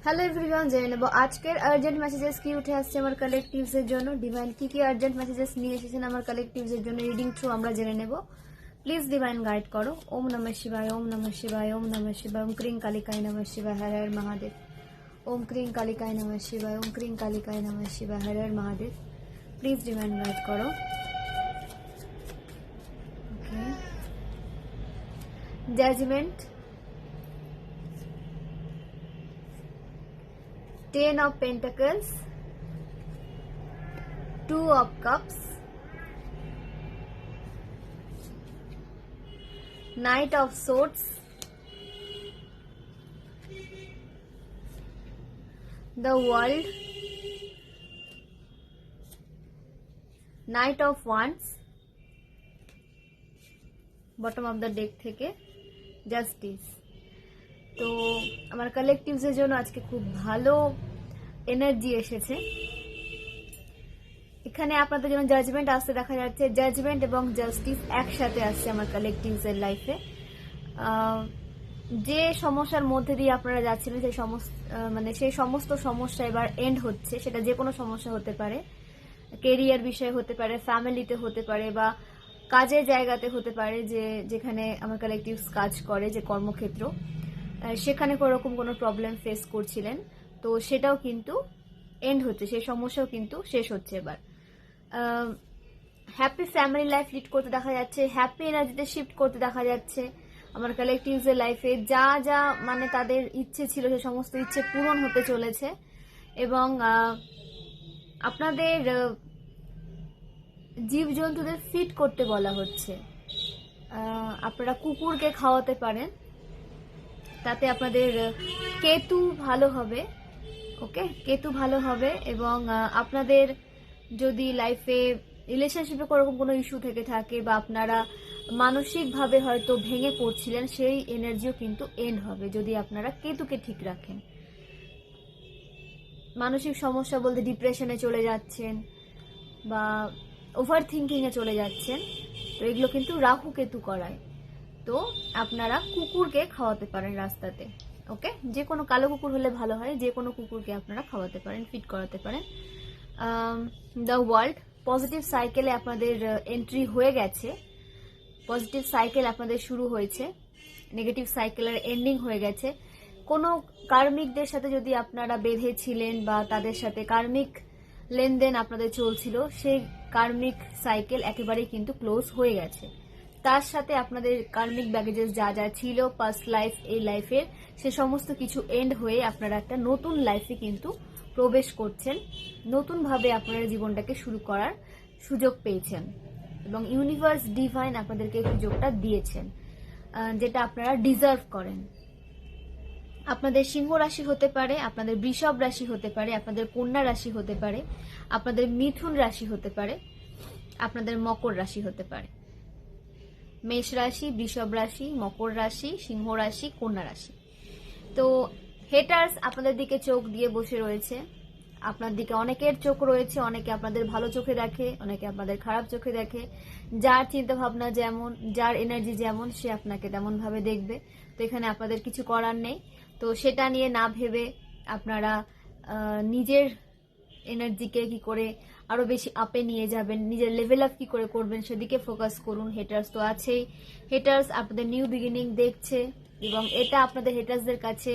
Hello everyone, জেনে নেব আজকের আর্জেন্ট মেসেজেস কি উঠে আসছে আমার কালেকটিভসের জন্য। ডিভাইন কি কি আর্জেন্ট মেসেজেস নিয়ে এসেছেন আমার কালেকটিভসের জন্য রিডিং থ্রু আমরা জেনে নেব। প্লিজ ডিভাইন গাইড করো। ওম নমঃ শিবায়, ওম নমঃ শিবায়, ওম নমঃ শিবায়, ওম ক্রিং কালিকায় নমঃ শিবায়, হর হর মহাদেব। ওম ক্রিং কালিকায় নমঃ শিবায়, ওম ক্রিং কালিকায় নমঃ শিবায়, Har Har Mahadev. Please divine guide করো। ওকে, judgement, 10 of Pentacles, 2 of Cups, Knight of Swords, the World, Knight of Wands, bottom of the deck থেকে Justice। তো আমার কালেকটিভসের জন্য আজকে খুব ভালো এনার্জি এসেছে। এখানে আপনাদের জন্য জাজমেন্ট আসতে দেখা যাচ্ছে, জাজমেন্ট এবং জাস্টিস একসাথে আসছে আমার কালেকটিভসের লাইফে। যে সমস্যার মধ্যে দিয়ে আপনারা যাচ্ছিলেন সেই সমস্ত সমস্যা এবার এন্ড হচ্ছে। সেটা যে কোনো সমস্যা হতে পারে, কেরিয়ার বিষয় হতে পারে, ফ্যামিলিতে হতে পারে, বা কাজের জায়গাতে হতে পারে, যেখানে আমার কালেকটিভস কাজ করে, যে কর্মক্ষেত্র, সেখানে কোনোরকম কোনো প্রবলেম ফেস করছিলেন, তো সেটাও কিন্তু এন্ড হচ্ছে, সেই সমস্যাও কিন্তু শেষ হচ্ছে। এবার হ্যাপি ফ্যামিলি লাইফ লিড করতে দেখা যাচ্ছে, হ্যাপি এনার্জিতে শিফট করতে দেখা যাচ্ছে আমার কালেকটিভসের লাইফে। যা যা মানে তাদের ইচ্ছে ছিল, সে সমস্ত ইচ্ছে পূরণ হতে চলেছে। এবং আপনাদের জীবজন্তুদের ফিট করতে বলা হচ্ছে। আপনারা কুকুরকে খাওয়াতে পারেন, তাতে আপনাদের কেতু ভালো হবে। ওকে, কেতু ভালো হবে। এবং আপনাদের যদি লাইফে রিলেশনশিপে কোনো ইস্যু থেকে থাকে, বা আপনারা মানসিকভাবে হয়তো ভেঙে পড়ছিলেন, সেই এনার্জিও কিন্তু এন্ড হবে যদি আপনারা কেতুকে ঠিক রাখেন। মানসিক সমস্যা বলতে ডিপ্রেশনে চলে যাচ্ছেন বা ওভার থিঙ্কিংয়ে চলে যাচ্ছেন, তো এগুলো কিন্তু রাহু কেতু করায়। তো আপনারা কুকুরকে খাওয়াতে পারেন রাস্তাতে। ওকে, যে কোনো কালো কুকুর হলে ভালো হয়, যে কোনো কুকুরকে আপনারা খাওয়াতে পারেন, ফিট করাতে পারেন। দ্য ওয়ার্ল্ড, পজিটিভ সাইকেলে আপনাদের এন্ট্রি হয়ে গেছে, পজিটিভ সাইকেল আপনাদের শুরু হয়েছে, নেগেটিভ সাইকেলের এন্ডিং হয়ে গেছে। কোনো কার্মিকদের সাথে যদি আপনারা বেঁধেছিলেন বা তাদের সাথে কার্মিক লেনদেন আপনাদের চলছিল, সেই কার্মিক সাইকেল একেবারেই কিন্তু ক্লোজ হয়ে গেছে। তার সাথে আপনাদের কার্মিক ব্যাগেজেস যা যা ছিল পাস্ট লাইফ, এই লাইফের, সে সমস্ত কিছু এন্ড হয়ে আপনারা একটা নতুন লাইফে কিন্তু প্রবেশ করছেন। নতুনভাবে আপনারা জীবনটাকে শুরু করার সুযোগ পেয়েছেন এবং ইউনিভার্স ডিভাইন আপনাদেরকে এই সুযোগটা দিয়েছেন, যেটা আপনারা ডিজার্ভ করেন। আপনাদের সিংহ রাশি হতে পারে, আপনাদের বৃষভ রাশি হতে পারে, আপনাদের কন্যা রাশি হতে পারে, আপনাদের মিথুন রাশি হতে পারে, আপনাদের মকর রাশি হতে পারে। মেষ রাশি, বৃষভ রাশি, মকর রাশি, সিংহ রাশি, কন্যা রাশি। তো হেটার্স আপনাদের দিকে চোখ দিয়ে বসে রয়েছে। আপনার দিকে অনেকের চোখ রয়েছে, অনেকে আপনাদের ভালো চোখে দেখে, অনেকে আপনাদের খারাপ চোখে দেখে। যার চিন্তা ভাবনা যেমন, যার এনার্জি যেমন, সে আপনাকে তেমন ভাবে দেখবে। তো এখানে আপনাদের কিছু করার নেই। তো সেটা নিয়ে না ভেবে আপনারা নিজের এনার্জিকে কি করে আরো বেশি আপে নিয়ে যাবেন, নিজের লেভেল আপ কি করে করবেন, সেদিকে ফোকাস করুন। হেটার্স তো আছেই, হেটার্স আপনাদের নিউ বিগিনিং দেখছে, এবং এটা আপনাদের হেটার্সদের কাছে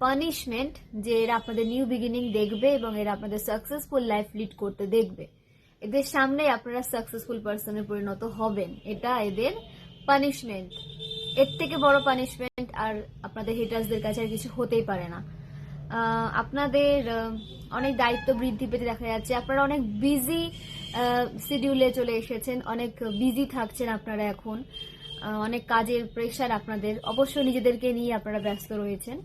পানিশমেন্ট যে এরা আপনাদের নিউ বিগিনিং দেখবে এবং এরা আপনাদের সাকসেসফুল লাইফ লিড করতে দেখবে। এদের সামনে আপনারা সাকসেসফুল পার্সনে পরিণত হবেন, এটা এদের পানিশমেন্ট। এর থেকে বড় পানিশমেন্ট আর আপনাদের হেটার্সদের কাছে আর কিছু হতেই পারে না। আপনাদের অনেক দায়িত্ব বৃদ্ধি পেতে দেখা যাচ্ছে। আপনারা অনেক বিজি শিডিউলে চলে এসেছেন, অনেক বিজি থাকছেন আপনারা এখন। অনেক কাজের প্রেশার আপনাদের, অবশ্যই নিজেদেরকে নিয়ে আপনারা ব্যস্ত রয়েছেন।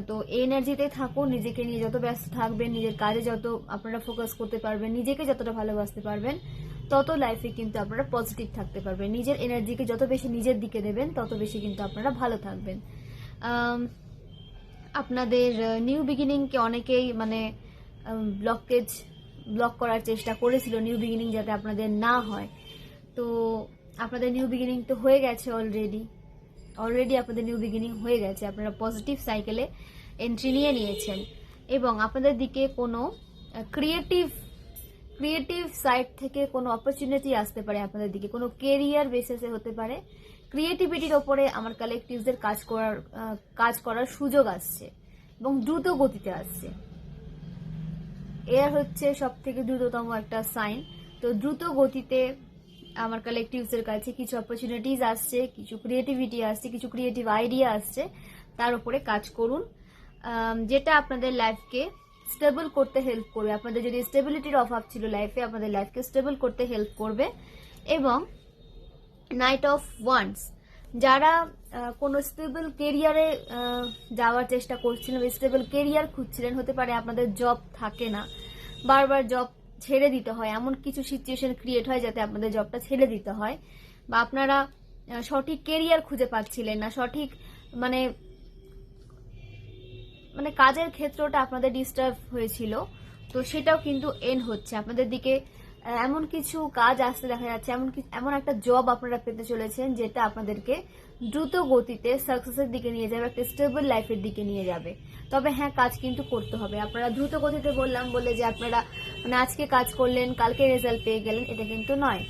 তো এই এনার্জিতে থাকুন, নিজেকে নিয়ে যত ব্যস্ত থাকবেন, নিজের কাজে যত আপনারা ফোকাস করতে পারবেন, নিজেকে যতটা ভালোবাসতে পারবেন, তত লাইফে কিন্তু আপনারা পজিটিভ থাকতে পারবেন। নিজের এনার্জিকে যত বেশি নিজের দিকে দেবেন, তত বেশি কিন্তু আপনারা ভালো থাকবেন। আপনাদের নিউ বিগিনিংকে অনেকেই ব্লক করার চেষ্টা করেছিল, নিউ বিগিনিং যাতে আপনাদের না হয়। তো আপনাদের নিউ বিগিনিং তো হয়ে গেছে অলরেডি আপনাদের নিউ বিগিনিং হয়ে গেছে। আপনারা পজিটিভ সাইকেলে এন্ট্রি নিয়ে নিয়েছেন এবং আপনাদের দিকে কোনো ক্রিয়েটিভ সাইড থেকে কোনো অপরচুনিটি আসতে পারে, আপনাদের দিকে কোনো কেরিয়ার বেসিসে হতে পারে। ক্রিয়েটিভিটির ওপরে আমার কালেকটিভসদের কাজ করার সুযোগ আসছে এবং দ্রুত গতিতে আসছে। এর হচ্ছে সব থেকে দ্রুততম একটা সাইন। তো দ্রুত গতিতে আমার কালেকটিভসের কাছে কিছু অপরচুনিটিস আসছে, কিছু ক্রিয়েটিভিটি আসছে, কিছু ক্রিয়েটিভ আইডিয়া আসছে, তার উপরে কাজ করুন, যেটা আপনাদের লাইফকে স্টেবল করতে হেল্প করবে। আপনাদের যদি স্টেবিলিটির অভাব ছিল লাইফে, আপনাদের লাইফকে স্টেবল করতে হেল্প করবে। এবং নাইট অফ ওয়ান্স, যারা কোনো স্টেবল কেরিয়ারে যাওয়ার চেষ্টা করছিলেন, স্টেবল কেরিয়ার খুঁজছিলেন, হতে পারে আপনাদের জব থাকে না, বারবার জব ছেড়ে দিতে হয়, এমন কিছু সিচুয়েশন ক্রিয়েট হয় যাতে আপনাদের জবটা ছেড়ে দিতে হয়, বা আপনারা সঠিক কেরিয়ার খুঁজে পাচ্ছিলেন না, সঠিক মানে কাজের ক্ষেত্রটা আপনাদের ডিস্টার্ব হয়েছিল, তো সেটাও কিন্তু এন্ড হচ্ছে। আপনাদের দিকে এমন কিছু কাজ আসতে দেখা যাচ্ছে, এমন একটা জব আপনারা পেতে চলেছেন যেটা আপনাদেরকে দ্রুত গতিতে সাকসেসের দিকে নিয়ে যাবে, একটা স্টেবল লাইফের দিকে নিয়ে যাবে। তবে হ্যাঁ, কাজ কিন্তু করতে হবে। আপনারা দ্রুত গতিতে বললাম বলে যে আপনারা আজকে কাজ করলেন কালকে রেজাল্ট পেয়ে গেলেন, এটা কিন্তু নয়।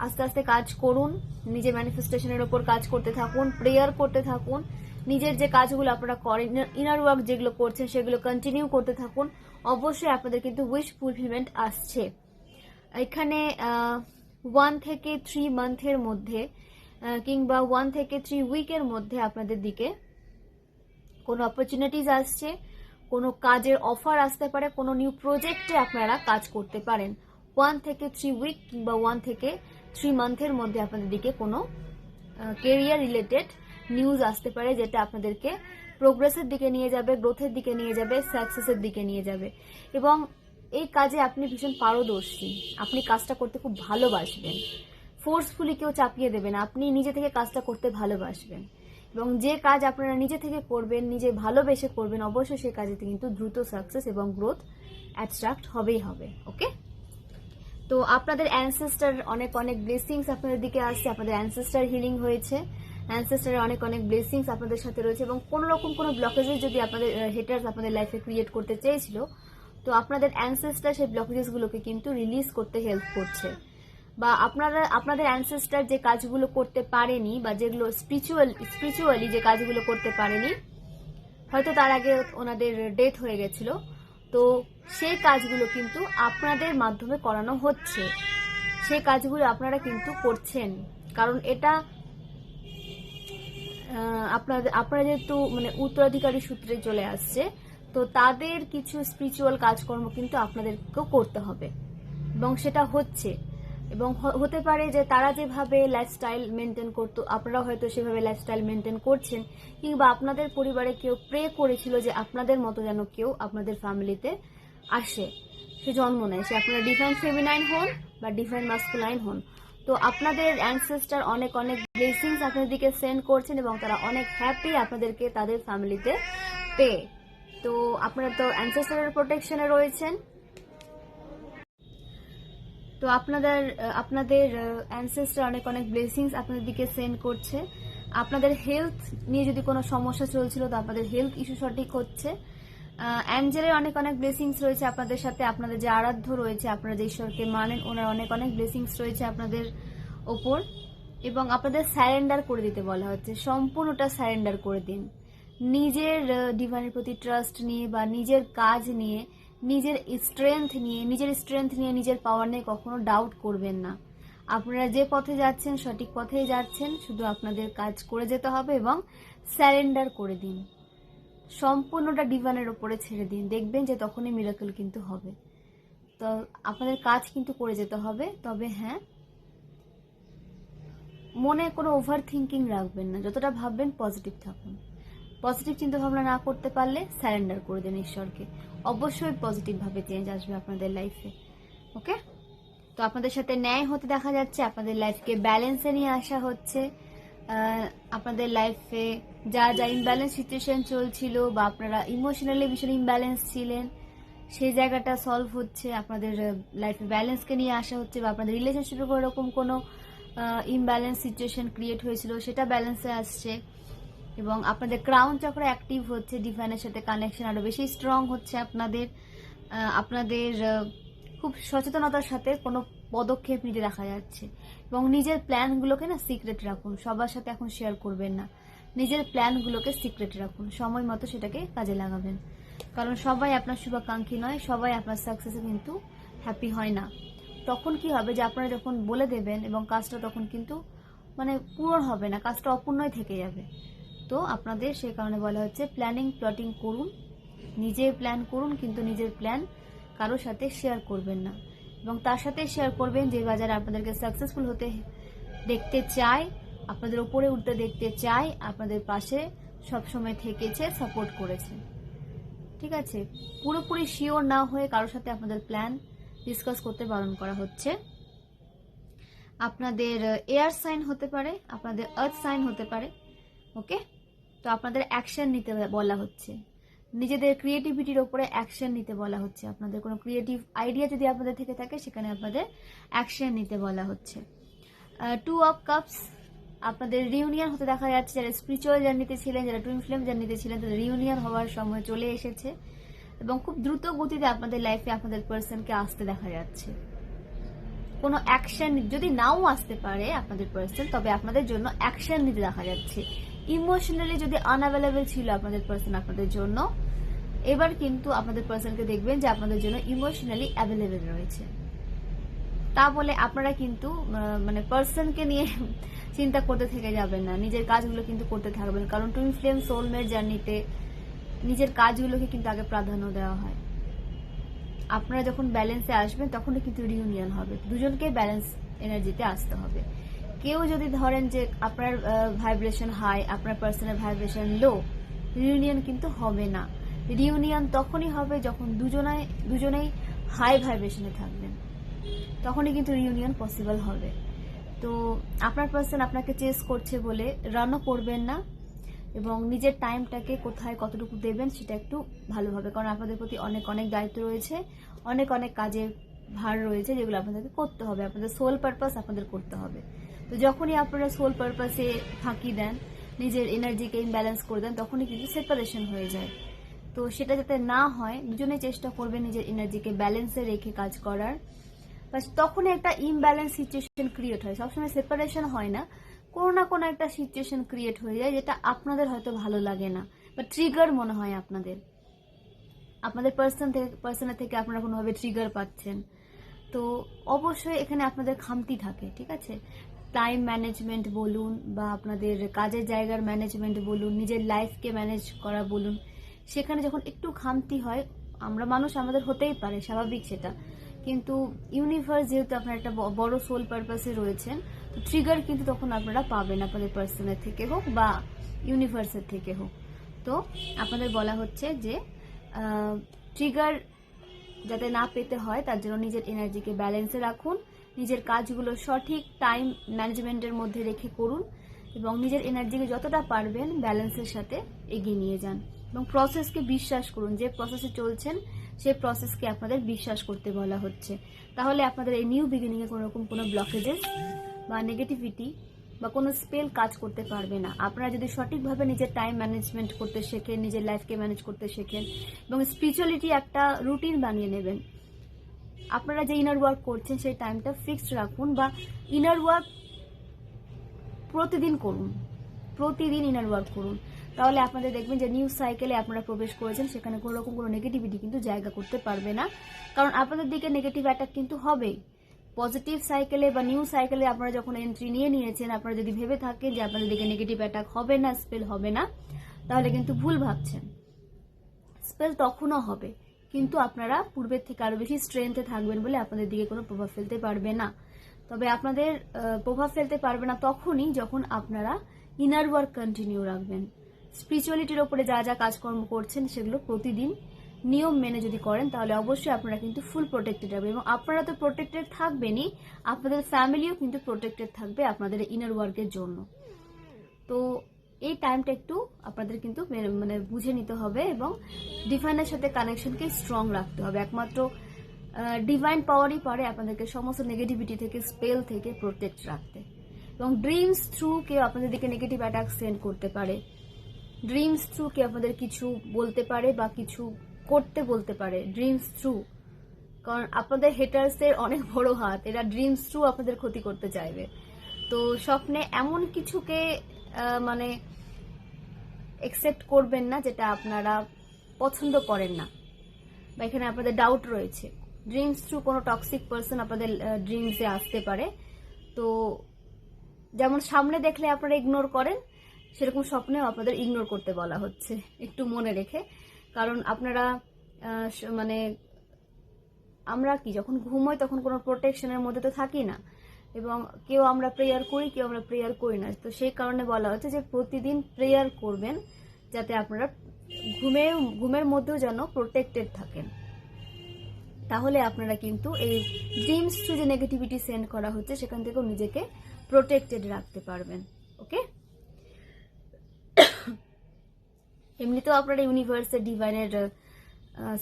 আস্তে আস্তে কাজ করুন, নিজে ম্যানিফেস্টেশনের ওপর কাজ করতে থাকুন, প্রেয়ার করতে থাকুন, নিজের যে কাজগুলো আপনারা করেন, ইনার ওয়ার্ক যেগুলো করছেন সেগুলো কন্টিনিউ করতে থাকুন। অবশ্যই আপনাদের কিন্তু উইশ ফুলফিলমেন্ট আসছে। এখানে 1 থেকে 3 মান্থের মধ্যে কিংবা 1 থেকে 3 উইকের মধ্যে আপনাদের দিকে কোনো অপরচুনিটিস আসছে, কোনো কাজের অফার আসতে পারে, কোনো নিউ প্রজেক্টে আপনারা কাজ করতে পারেন। 1 থেকে 3 উইক কিংবা 1 থেকে 3 মান্থের মধ্যে আপনাদের দিকে কোনো কেরিয়ার রিলেটেড নিউজ আসতে পারে, যেটা আপনাদেরকে প্রোগ্রেসের দিকে নিয়ে যাবে, গ্রোথের দিকে নিয়ে যাবে, সাকসেসের দিকে নিয়ে যাবে। এবং এই কাজে আপনি ভীষণ পারদর্শী, আপনি কাজটা করতে খুব ভালোবাসবেন, ফোর্সফুলি কেউ চাপিয়ে দেবে না, আপনি নিজে থেকে কাজটা করতে ভালোবাসবেন। এবং যে কাজ আপনারা নিজে থেকে করবেন, নিজে ভালোবেসে করবেন, অবশ্যই সেই কাজেতে কিন্তু দ্রুত সাকসেস এবং গ্রোথ অ্যাট্রাক্ট হবেই হবে। ওকে, তো আপনাদের অ্যানসেস্টার অনেক অনেক ব্লেসিংস আপনাদের দিকে আসছে, আপনাদের অ্যানসেস্টার হিলিং হয়েছে, অ্যানসেস্টারের অনেক অনেক ব্লেসিংস আপনাদের সাথে রয়েছে। এবং কোনো রকম কোনো ব্লকেজেস যদি আপনাদের হেটার্স আপনাদের লাইফে ক্রিয়েট করতে চেয়েছিল, তো আপনাদের অ্যানসেস্টার সেই ব্লকেজেসগুলোকে কিন্তু রিলিজ করতে হেল্প করছে। বা আপনাদের অ্যানসেস্টার যে কাজগুলো করতে পারেনি, বা যেগুলো স্পিরিচুয়ালি যে কাজগুলো করতে পারেনি, হয়তো তার আগে ওনাদের ডেথ হয়ে গেছিল, তো সেই কাজগুলো কিন্তু আপনাদের মাধ্যমে করানো হচ্ছে, সেই কাজগুলো আপনারা কিন্তু করছেন। কারণ এটা আপনারা যেহেতু উত্তরাধিকারী সূত্রে চলে আসছে, তো তাদের কিছু স্পিরিচুয়াল কাজকর্ম কিন্তু আপনাদেরকেও করতে হবে, এবং সেটা হচ্ছে। এবং হতে পারে যে তারা যেভাবে লাইফস্টাইল মেনটেন করতো, আপনারাও হয়তো সেভাবে লাইফস্টাইল মেনটেন করছেন, কিংবা আপনাদের পরিবারে কেউ প্রে করেছিল যে আপনাদের মতো যেন কেউ আপনাদের ফ্যামিলিতে আসে, সে জন্ম নেয়, সে আপনারা ডিভাইন ফেমিনাইন হন বা ডিভাইন মাস্কুলাইন হন। তো আপনাদের অ্যানসেস্টার অনেক অনেক ব্লেসিংস আপনাদের দিকে সেন্ড করছেন, এবং তারা অনেক হ্যাপি আপনাদেরকে তাদের ফ্যামিলিতে পেয়ে। তো আপনারা তো অ্যানসেস্টারের প্রোটেকশনে রয়েছেন। তো আপনাদের অ্যানসেস্টার অনেক অনেক ব্লেসিংস আপনাদের দিকে সেন্ড করছে। আপনাদের হেলথ নিয়ে যদি কোনো সমস্যা চলছিল, তো আপনাদের হেলথ ইস্যু সঠিক হচ্ছে। অ্যাঞ্জেলের অনেক অনেক ব্লেসিংস রয়েছে আপনাদের সাথে, আপনাদের যে আরাধ্য রয়েছে, আপনারা যে ঈশ্বরকে মানেন, ওনার অনেক অনেক ব্লেসিংস রয়েছে আপনাদের ওপর। এবং আপনাদের স্যারেন্ডার করে দিতে বলা হচ্ছে, সম্পূর্ণটা স্যারেন্ডার করে দিন। নিজের ডিভাইনের প্রতি ট্রাস্ট নিয়ে, বা নিজের কাজ নিয়ে, নিজের স্ট্রেংথ নিয়ে, নিজের পাওয়ার নিয়ে কখনো ডাউট করবেন না। আপনারা যে পথে যাচ্ছেন সঠিক পথেই যাচ্ছেন, শুধু আপনাদের কাজ করে যেতে হবে এবং স্যারেন্ডার করে দিন, সম্পূর্ণটা ডিভাইনের ওপরে ছেড়ে দিন, দেখবেন যে তখনই মিরাকল কিন্তু হবে। তো আপনাদের কাজ কিন্তু করে যেতে হবে। তবে হ্যাঁ, মনে কোনো ওভার থিঙ্কিং রাখবেন না, যতটা ভাববেন পজিটিভ থাকুন। পজিটিভ চিন্তা ভাবনা না করতে পারলে স্যারেন্ডার করে দেন ঈশ্বরকে, অবশ্যই পজিটিভ ভাবে চেঞ্জ আসবে আপনাদের লাইফে। ওকে, তো আপনাদের সাথে ন্যায় হতে দেখা যাচ্ছে, আপনাদের লাইফকে ব্যালেন্সে নিয়ে আসা হচ্ছে। আপনাদের লাইফে যা যা ইমব্যালেন্স সিচুয়েশন চলছিল, বা আপনারা ইমোশনালি ভীষণ ইমব্যালেন্স ছিলেন, সেই জায়গাটা সলভ হচ্ছে। আপনাদের লাইফে ব্যালেন্সকে নিয়ে আসা হচ্ছে, বা আপনাদের রিলেশনশিপে কোনো রকম কোনো ইমব্যালেন্স সিচুয়েশন ক্রিয়েট হয়েছিল, সেটা ব্যালেন্সে আসছে। এবং আপনাদের ক্রাউন চক্র অ্যাক্টিভ হচ্ছে, ডিভাইনের সাথে কানেকশন আরো বেশি স্ট্রং হচ্ছে আপনাদের। আপনাদের খুব সচেতনতার সাথে কোনো পদক্ষেপ নিতে দেখা যাচ্ছে। এবং নিজের প্ল্যানগুলোকে না সিক্রেট রাখুন, সবার সাথে এখন শেয়ার করবেন না। নিজের প্ল্যানগুলোকে সিক্রেট রাখুন, সময় মতো সেটাকে কাজে লাগাবেন। কারণ সবাই আপনার শুভাকাঙ্ক্ষী নয়, সবাই আপনার সাকসেসে কিন্তু হ্যাপি হয় না। তখন কি হবে যে আপনারা যখন বলে দেবেন এবং কাজটা তখন কিন্তু মানে পূরণ হবে না, কাজটা অপূর্ণই থেকে যাবে। তো আপনাদের সেই কারণে বলা হচ্ছে প্ল্যানিং প্লটিং করুন, নিজে প্ল্যান করুন, কিন্তু নিজের প্ল্যান কারোর সাথে শেয়ার করবেন না। এবং তার সাথে শেয়ার করবেন যে বাজারে আপনাদেরকে সাকসেসফুল হতে দেখতে চায়, আপনাদের উপরে উঠতে দেখতে চায়, আপনাদের পাশে সবসময় থেকেছে, সাপোর্ট করেছে। ঠিক আছে, পুরোপুরি শিওর না হয়ে কারোর সাথে আপনাদের প্ল্যান ডিসকাস করতে বারণ করা হচ্ছে। আপনাদের এয়ার সাইন হতে পারে, আপনাদের আর্থ সাইন হতে পারে। ওকে, তো আপনাদের অ্যাকশন নিতে বলা হচ্ছে, নিজেদের ক্রিয়েটিভিটির ওপরে অ্যাকশন নিতে বলা হচ্ছে। আপনাদের কোনো ক্রিয়েটিভ আইডিয়া যদি আপনাদের থেকে থাকে সেখানে আপনাদের অ্যাকশন নিতে বলা হচ্ছে। 2 অফ কাপস, আপনাদের রিউনিয়ন হতে দেখা যাচ্ছে। যারা স্পিরিচুয়াল জার্নিতে ছিলেন, যারা টুইন ফ্লেম জার্নিতে ছিলেন, তাদের রিউনিয়ন হওয়ার সময় চলে এসেছে এবং খুব দ্রুত গতিতে আপনাদের লাইফে আপনাদের পার্সনকে আসতে দেখা যাচ্ছে। কোনো অ্যাকশন যদি নাও আসতে পারে আপনাদের পার্সন, তবে আপনাদের জন্য অ্যাকশন নিতে দেখা যাচ্ছে। ইমোশনালি যদি আনঅ্যাভেলেবল ছিল আপনাদের পার্সন আপনাদের জন্য, এবার কিন্তু আপনাদের পার্সনকে দেখবেন যে আপনাদের জন্য ইমোশনালি অ্যাভেলেবেল রয়েছে। তা বলে আপনারা কিন্তু মানে পার্সনকে নিয়ে চিন্তা করতে থেকে যাবেন না, নিজের কাজগুলো কিন্তু করতে থাকবেন। কারণ টুইন ফ্লেম সোলমেট জার্নিতে নিজের কাজগুলোকে কিন্তু আগে প্রাধান্য দেওয়া হয়। আপনারা যখন ব্যালেন্সে আসবেন তখনই কিন্তু রিউনিয়ন হবে, দুজনকে ব্যালেন্স এনার্জিতে আসতে হবে। কেউ যদি ধরেন যে আপনার ভাইব্রেশন হাই, আপনার পার্সনের ভাইব্রেশন লো, রিউনিয়ন কিন্তু হবে না। রিউনিয়ন তখনই হবে যখন দুজনেই হাই ভাইব্রেশনে থাকবেন, তখনই কিন্তু রিউনিয়ন পসিবল হবে। তো আপনার পার্সন আপনাকে চেস করছে বলে রানও করবেন না, এবং নিজের টাইমটাকে কোথায় কতটুকু দেবেন সেটা একটু ভালোভাবে, কারণ আপনাদের প্রতি অনেক অনেক দায়িত্ব রয়েছে, অনেক অনেক কাজের ভার রয়েছে যেগুলো আপনাদেরকে করতে হবে, আপনাদের সোল পারপাস আপনাদের করতে হবে। তো যখনই আপনারা সোল পারপাসে ফাঁকি দেন, নিজের এনার্জিকে ইমব্যালেন্স করে দেন, তখনই কিন্তু সেপারেশন হয়ে যায়। তো সেটা যাতে না হয় দুজনে চেষ্টা করবেন নিজের এনার্জিকে ব্যালেন্সে রেখে কাজ করার। বাস তখনই একটা ইমব্যালেন্স সিচুয়েশন ক্রিয়েট হয়, সবসময় সেপারেশন হয় না, কোনো না কোনো একটা সিচুয়েশন ক্রিয়েট হয়ে যায় যেটা আপনাদের হয়তো ভালো লাগে না বা ট্রিগার মনে হয় আপনাদের পার্সনের থেকে আপনারা কোনোভাবে ট্রিগার পাচ্ছেন। তো অবশ্যই এখানে আপনাদের খামতি থাকে, ঠিক আছে। টাইম ম্যানেজমেন্ট বলুন বা আপনাদের কাজের জায়গার ম্যানেজমেন্ট বলুন, নিজের লাইফকে ম্যানেজ করা বলুন, সেখানে যখন একটু খামতি হয়, আমরা মানুষ, আমাদের হতেই পারে, স্বাভাবিক সেটা। কিন্তু ইউনিভার্স যেহেতু আপনার একটা বড় সোল পারপাসে রয়েছেন, তো ট্রিগার কিন্তু তখন আপনারা পাবেন আপনাদের পার্সনের থেকে হোক বা ইউনিভার্সের থেকে হোক। তো আপনাদের বলা হচ্ছে যে ট্রিগার যাতে না পেতে হয় তার জন্য নিজের এনার্জিকে ব্যালেন্সে রাখুন, নিজের কাজগুলো সঠিক টাইম ম্যানেজমেন্টের মধ্যে রেখে করুন এবং নিজের এনার্জিকে যতটা পারবেন ব্যালেন্সের সাথে এগিয়ে নিয়ে যান এবং প্রসেসকে বিশ্বাস করুন। যে প্রসেসে চলছেন সেই প্রসেসকে আপনাদের বিশ্বাস করতে বলা হচ্ছে। তাহলে আপনাদের এই নিউ বিগিনিংয়ে কোনো ব্লকেজেস বা নেগেটিভিটি বা কোনো স্পেল কাজ করতে পারবে না। আপনারা যদি সঠিকভাবে নিজের টাইম ম্যানেজমেন্ট করতে শেখেন, নিজের লাইফকে ম্যানেজ করতে শেখেন এবং স্পিরিচুয়ালিটি একটা রুটিন বানিয়ে নেবেন, আপনারা যে ইনার ওয়ার্ক করছেন সেই টাইমটা ফিক্সড রাখুন বা ইনার ওয়ার্ক প্রতিদিন করুন, প্রতিদিন ইনার ওয়ার্ক করুন। তাহলে আপনাদের দেখবেন যে নিউ সাইকেলে আপনারা প্রবেশ করেছেন, সেখানে কোনো রকম কোনো নেগেটিভিটি কিন্তু জায়গা করতে পারবে না। কারণ আপনাদের দিকে নেগেটিভ অ্যাটাক কিন্তু হবেই। পজিটিভ সাইকেলে বা নিউ সাইকেলে আপনারা যখন এন্ট্রি নিয়েছেন, আপনারা যদি ভেবে থাকেন যে আপনাদের দিকে নেগেটিভ অ্যাটাক হবে না, স্পেল হবে না, তাহলে কিন্তু ভুল ভাবছেন। স্পেল তখনও হবে, কিন্তু আপনারা পূর্বের থেকে আরো বেশি স্ট্রেংথে থাকবেন বলে আপনাদের দিকে কোনো প্রভাব ফেলতে পারবে না। তবে আপনাদের প্রভাব ফেলতে পারবে না তখনই যখন আপনারা ইনার ওয়ার্ক কন্টিনিউ রাখবেন। স্পিরিচুয়ালিটির ওপরে যা যা কাজকর্ম করছেন সেগুলো প্রতিদিন নিয়ম মেনে যদি করেন, তাহলে অবশ্যই আপনারা কিন্তু ফুল প্রোটেক্টেড হবে এবং আপনারা তো প্রোটেক্টেড থাকবেনই, আপনাদের ফ্যামিলিও কিন্তু প্রোটেক্টেড থাকবে আপনাদের ইনার ওয়ার্কের জন্য। তো এই টাইমটা একটু আপনাদের কিন্তু মানে বুঝে নিতে হবে এবং ডিভাইনের সাথে কানেকশনকে স্ট্রং রাখতে হবে। একমাত্র ডিভাইন পাওয়ারই পারে আপনাদেরকে সমস্ত নেগেটিভিটি থেকে, স্পেল থেকে প্রোটেক্ট রাখতে। এবং ড্রিমস থ্রু কেউ আপনাদের দিকে নেগেটিভ অ্যাটাক সেন্ড করতে পারে, ড্রিমস থ্রু কি আপনাদের কিছু বলতে পারে বা কিছু করতে বলতে পারে, ড্রিমস থ্রু। কারণ আপনাদের হেটার্সের অনেক বড় হাত, এরা ড্রিমস থ্রু আপনাদের ক্ষতি করতে চাইবে। তো স্বপ্নে এমন কিছুকে মানে একসেপ্ট করবেন না যেটা আপনারা পছন্দ করেন না বা এখানে আপনাদের ডাউট রয়েছে। ড্রিমস থ্রু কোনো টক্সিক পারসন আপনাদের ড্রিমসে আসতে পারে। তো যেমন সামনে দেখলে আপনারা ইগনোর করেন, সেরকম স্বপ্নেও আপনাদের ইগনোর করতে বলা হচ্ছে, একটু মনে রেখে। কারণ আপনারা মানে আমরা কি যখন ঘুমোই তখন কোনো প্রোটেকশনের মধ্যে তো থাকি না, এবং কেউ আমরা প্রেয়ার করি, কেউ আমরা প্রেয়ার করি না। তো সেই কারণে বলা হচ্ছে যে প্রতিদিন প্রেয়ার করবেন যাতে আপনারা ঘুমের মধ্যেও যেন প্রোটেক্টেড থাকেন। তাহলে আপনারা কিন্তু এই ড্রিমস থ্রু যে নেগেটিভিটি সেন্ড করা হচ্ছে সেখান থেকেও নিজেকে প্রোটেক্টেড রাখতে পারবেন। ওকে, এমনিতেও আপনারা ইউনিভার্সের ডিভাইনের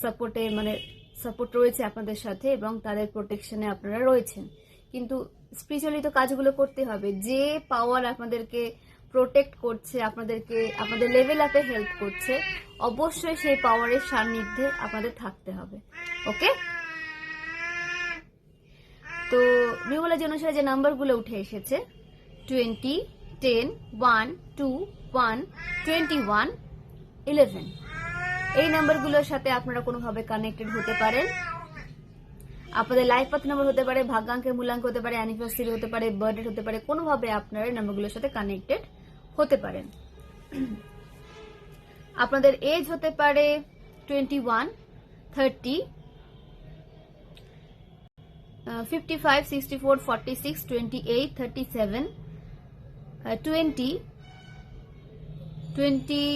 সাপোর্টে মানে সাপোর্ট রয়েছে আপনাদের সাথে এবং তাদের প্রোটেকশনে আপনারা রয়েছেন। কিন্তু স্পিরিচুয়ালি তো কাজগুলো করতে হবে। যে পাওয়ার আপনাদেরকে প্রোটেক্ট করছে, আপনাদেরকে আপনাদের লেভেল আপে হেল্প করছে, অবশ্যই সেই পাওয়ারের সান্নিধ্যে আপনাদের থাকতে হবে। ওকে, তো নিউমোলজি অনুসারে যে নাম্বারগুলো উঠে এসেছে 20, 10, 1, 2, 1, 21, 11, এই নাম্বারগুলোর সাথে আপনারা কোনোভাবে কানেক্টেড হতে পারেন। আপনাদের লাইফ পাথ নাম্বার হতে পারে, ভাগ্যাঙ্কের মূল্যাঙ্ক হতে পারে, অ্যানিভার্সারি হতে পারে, বার্থডে হতে পারে, কোনোভাবে আপনারা এই নাম্বারগুলোর সাথে কানেক্টেড হতে পারেন। আপনাদের এজ হতে পারে 21, 30, 55, 64, 46, 28, 37, 20, 22,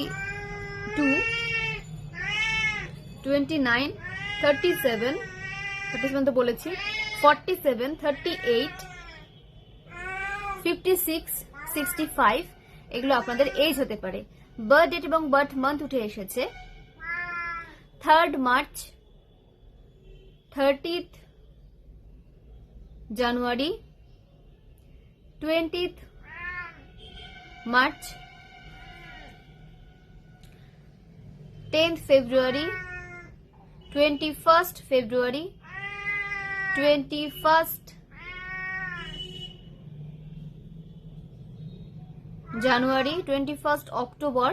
29, 37 তো বলেছি, 47, 38, 56, 65, এগুলো আপনাদের এজ হতে পারে। বার্থ ডেট এবং বার্থ মান্থ উঠে এসেছে 3rd মার্চ, 30th জানুয়ারি, 20th মার্চ, 10th ফেব্রুয়ারি, 21st ফেব্রুয়ারি, 21st জানুয়ারি, 21st October,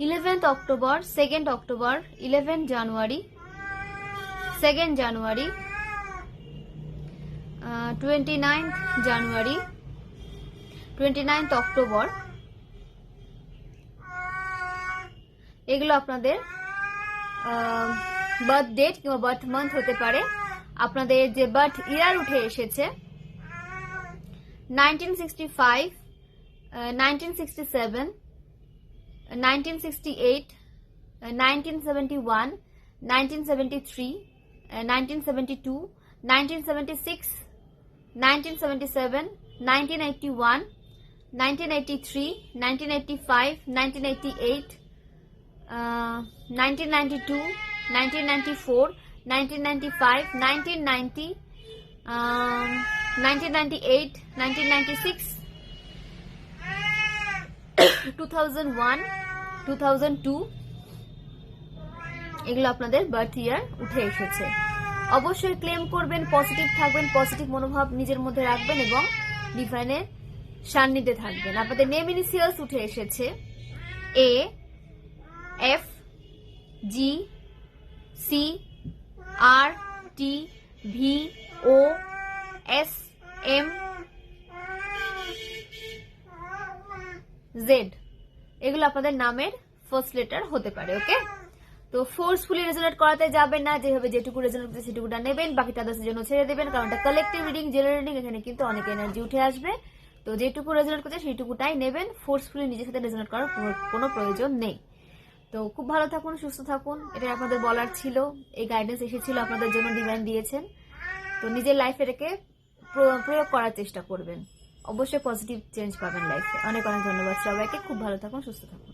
11th October, 2nd October, 11 জানুয়ারি, 2nd জানুয়ারি, 29th জানুয়ারি, 29th অক্টোবর, এগুলো আপনাদের বার্থ ডেট কিংবা বার্থ মান্থ হতে পারে। আপনাদের যে বার্থ ইয়ার উঠে এসেছে 1965, 1967, 1968, 1971, 1973, 1972, 1976, 1977, 1981, 1983, 1985, 1988, 1992, 1994, 1995, 1990, 1998, 1996, 2001, 2002, এগুলো আপনাদের বার্থ ইয়ার উঠে এসেছে। অবশ্যই ক্লেম করবেন, পজিটিভ থাকবেন, পজিটিভ মনোভাব নিজের মধ্যে রাখবেন এবং ডিভাইনের সান্নিধ্যে থাকবেন। আপনাদের নেম ইনিশিয়ালস উঠে এসেছে A, F, G, C, R, T, V, O, S, M, Z, এগুলো আপনাদের নামের ফার্স্ট লেটার হতে পারে। ওকে, তো ফোর্সফুলি রেজোনেট করাতে যাবেন না, যেভাবে যেটুকু রেজোনেট করতে সেটুকুটা নেবেন, বাকিটা আদার্সের জন্য ছেড়ে দেবেন। কারণ এটা কালেকটিভ রিডিং, জেনারেল রিডিং, এখানে কিন্তু অনেক এনার্জি উঠে আসবে। তো যেটুকু রেজোনেট করতে সেইটুকুটাই নেবেন, ফোর্সফুলি নিজের সাথে রেজোনেট করার কোনো প্রয়োজন নেই। তো খুব ভালো থাকুন, সুস্থ থাকুন, এটাই আপনাদের বলার ছিল। এই গাইডেন্স এসেছিল আপনাদের জন্য, ডিভাইন দিয়েছেন। তো নিজের লাইফে এটাকে প্রয়োগ করার চেষ্টা করবেন, অবশ্যই পজিটিভ চেঞ্জ পাবেন লাইফে। অনেক অনেক ধন্যবাদ সবাইকে, খুব ভালো থাকুন, সুস্থ থাকুন।